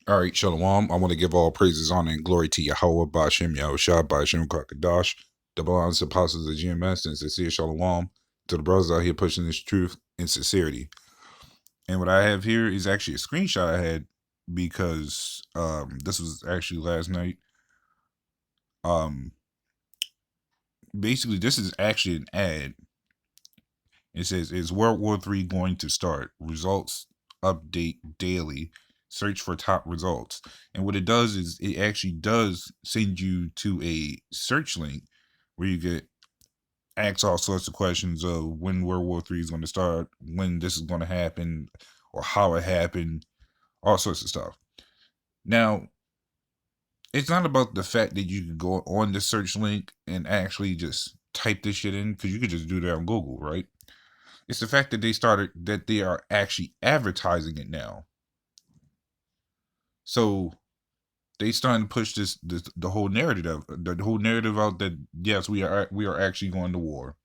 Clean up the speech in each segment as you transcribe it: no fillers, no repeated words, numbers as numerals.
All right, Shalom. I want to give all praises, honor, and glory to Yahweh, Ba'ashem, Yahushua, Ba'ashem, Kakadash, the balance apostles of GMS, and sincere Shalom to the brothers out here pushing this truth and sincerity. And what I have here is actually a screenshot I had because this was actually last night. Basically, this is actually an ad. It says, "Is World War III going to start? Results update daily. Search for top results." And what it does is it actually does send you to a search link where you get asked all sorts of questions of when World War III is going to start, when this is going to happen, or how it happened, all sorts of stuff. Now, it's not about the fact that you can go on the search link and actually just type this shit in, because you could just do that on Google, right? It's the fact that they are actually advertising it now. So they starting to push the whole narrative out that yes, we are actually going to war.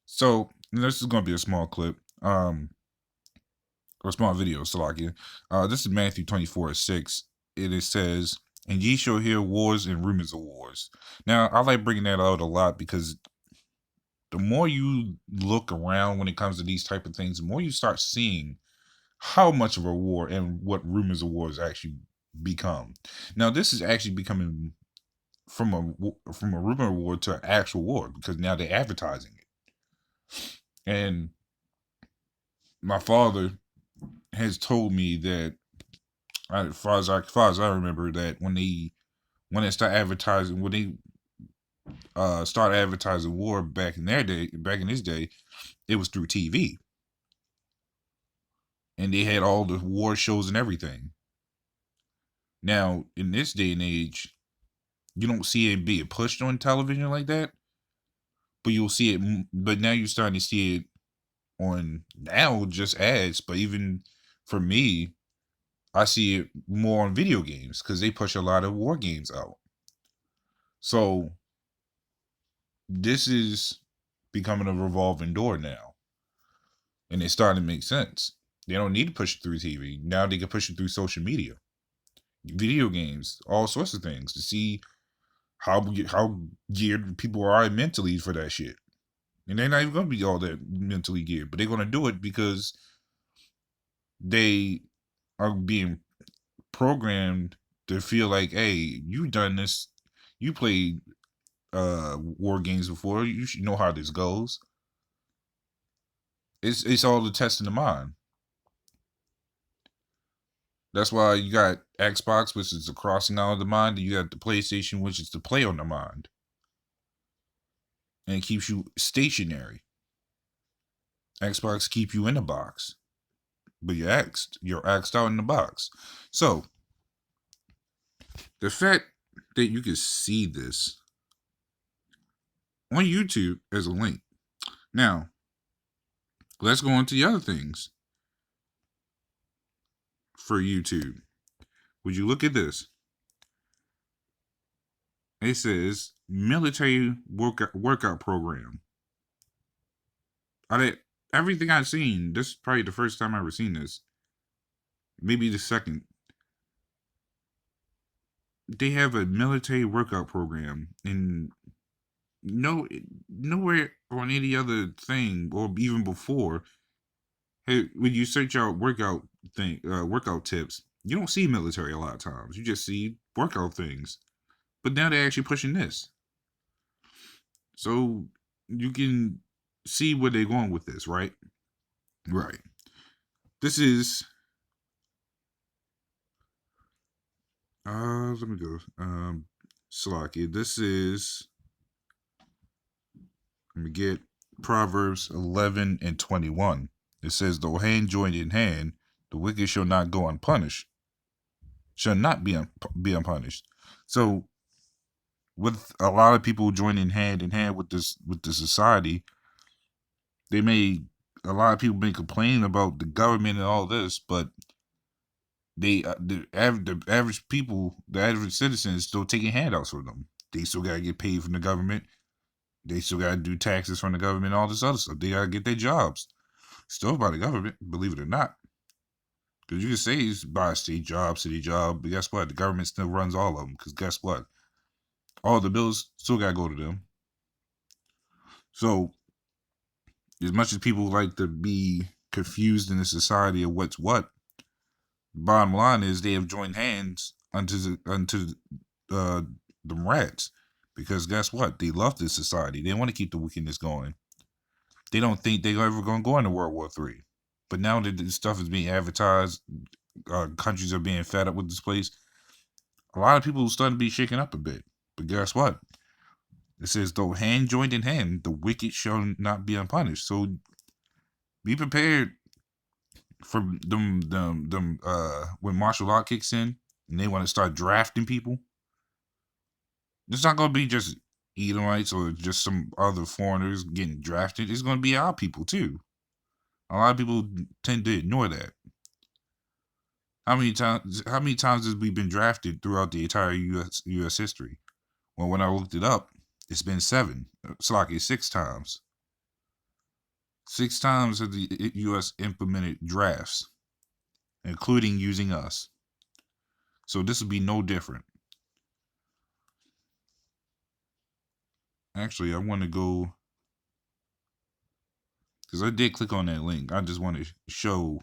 So this is going to be a small clip, or a small video, Salakia. This is Matthew 24:6. It says, "And ye shall hear wars and rumors of wars." Now I like bringing that out a lot because the more you look around when it comes to these type of things, the more you start seeing how much of a war and what rumors of wars actually become. Now, this is actually becoming from a rumor war to an actual war because now they're advertising it. And my father has told me that, as far as I remember, that when they start advertising, when they start advertising war back in his day, it was through TV. And they had all the war shows and everything. Now, in this day and age, you don't see it being pushed on television like that, but you'll see it. But now you're starting to see it on now just ads. But even for me, I see it more on video games because they push a lot of war games out. So this is becoming a revolving door now, and it's starting to make sense. They don't need to push it through TV. Now they can push it through social media, video games, all sorts of things to see how geared people are mentally for that shit. And they're not even going to be all that mentally geared, but they're going to do it because they are being programmed to feel like, hey, you done this, you played war games before, you should know how this goes. It's all the test in the mind. That's why you got Xbox, which is the crossing out of the mind, and you got the PlayStation, which is the play on the mind. And it keeps you stationary. Xbox keep you in a box, but you're axed out in the box. So the fact that you can see this on YouTube as a link. Now, let's go on to the other things for YouTube. Would you look at this? It says military workout program. Everything I've seen, this is probably the first time I've ever seen this. Maybe the second. They have a military workout program, and nowhere on any other thing or even before. Hey, when you search out workout tips, you don't see military a lot of times. You just see workout things. But now they're actually pushing this. So you can see where they're going with this, right? Right. This is let me go. Slocky. This is, let me get Proverbs 11 and 21. It says, "Though hand joined in hand, the wicked shall not go unpunished, shall not be unpunished." So, with a lot of people joining hand in hand with the society, a lot of people been complaining about the government and all this, but the average people, the average citizen is still taking handouts from them. They still gotta get paid from the government. They still gotta do taxes from the government, all this other stuff. They gotta get their jobs still by the government, believe it or not. Because you can say it's by state job, city job, but guess what? The government still runs all of them. Because guess what? All the bills still got to go to them. So, as much as people like to be confused in the society of what's what, bottom line is they have joined hands unto uh, them rats. Because guess what? They love this society. They want to keep the wickedness going. They don't think they're ever going to go into World War III. But now that this stuff is being advertised, countries are being fed up with this place. A lot of people are starting to be shaken up a bit. But guess what? It says, though hand joined in hand, the wicked shall not be unpunished. So be prepared for them when martial law kicks in and they want to start drafting people. It's not going to be just Edomites or just some other foreigners getting drafted. It's going to be our people too. A lot of people tend to ignore that. How many times have we been drafted throughout the entire U.S. history? Well, when I looked it up, it's been 7. It's like 6 times. 6 times have the U.S. implemented drafts, including using us. So this would be no different. Actually, I want to go, because I did click on that link. I just want to show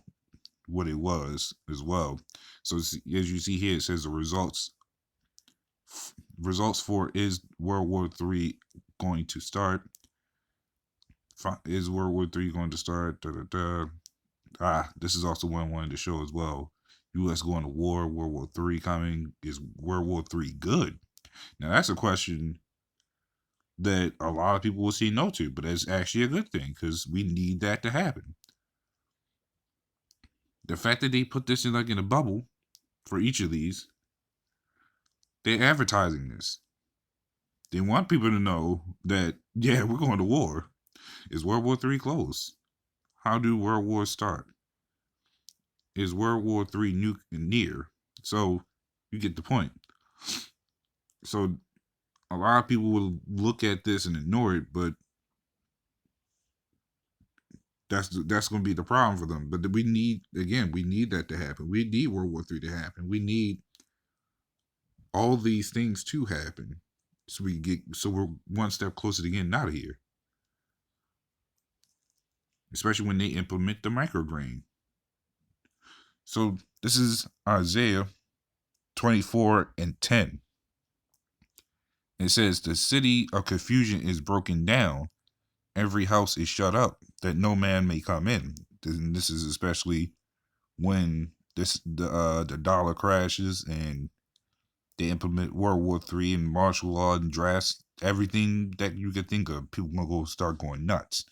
what it was as well. So as you see here, it says the results for is World War III going to start? Is World War III going to start? This is also one I wanted to show as well. U.S. going to war, World War III coming. Is World War III good? Now that's a question that a lot of people will say no to, but it's actually a good thing because we need that to happen. The fact that they put this in like in a bubble for each of these, they're advertising this. They want people to know that, yeah, we're going to war. Is World War III close? How do world wars start? Is World War III near? So you get the point. So a lot of people will look at this and ignore it, but that's going to be the problem for them. But we need that to happen. We need World War III to happen. We need all these things to happen, so we're one step closer to getting out of here. Especially when they implement the micrograin. So this is Isaiah 24:10. It says, the city of confusion is broken down. Every house is shut up, that no man may come in. And this is especially when the dollar crashes and they implement World War III and martial law and drafts. Everything that you could think of, people gonna go start going nuts.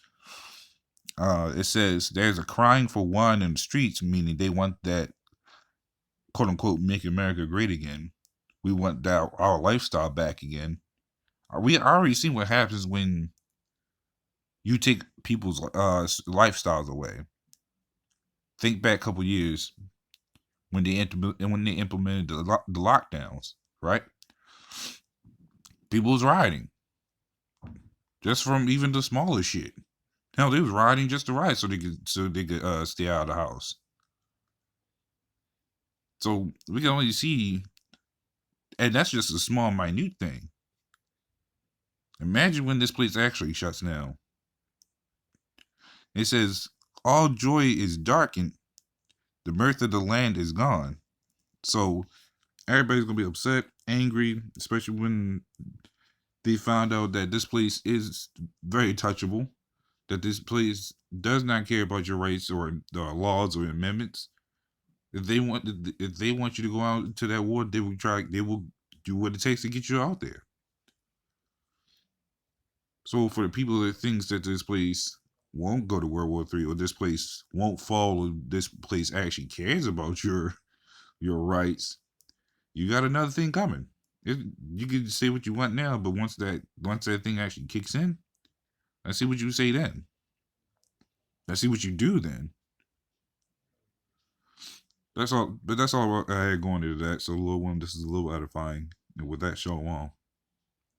It says there's a crying for wine in the streets, meaning they want that quote unquote make America great again. We want our lifestyle back again. We already seen what happens when you take people's lifestyles away. Think back a couple years when they implemented the lockdowns, right? People was rioting just from even the smallest shit. Hell, they was rioting just to riot so they could stay out of the house. So we can only see, and that's just a small, minute thing. Imagine when this place actually shuts down. It says, all joy is darkened, the mirth of the land is gone. So everybody's gonna be upset, angry, especially when they found out that this place is very touchable, that this place does not care about your rights or laws or amendments. If they want you to go out to that war, they will do what it takes to get you out there. So for the people that thinks that this place won't go to World War III or this place won't fall or this place actually cares about your rights, you got another thing coming. You can say what you want now, but once that thing actually kicks in, let's see what you say then. Let's see what you do then. That's all. But that's all I had going into that. So, little one, this is a little edifying. And with that, shalom.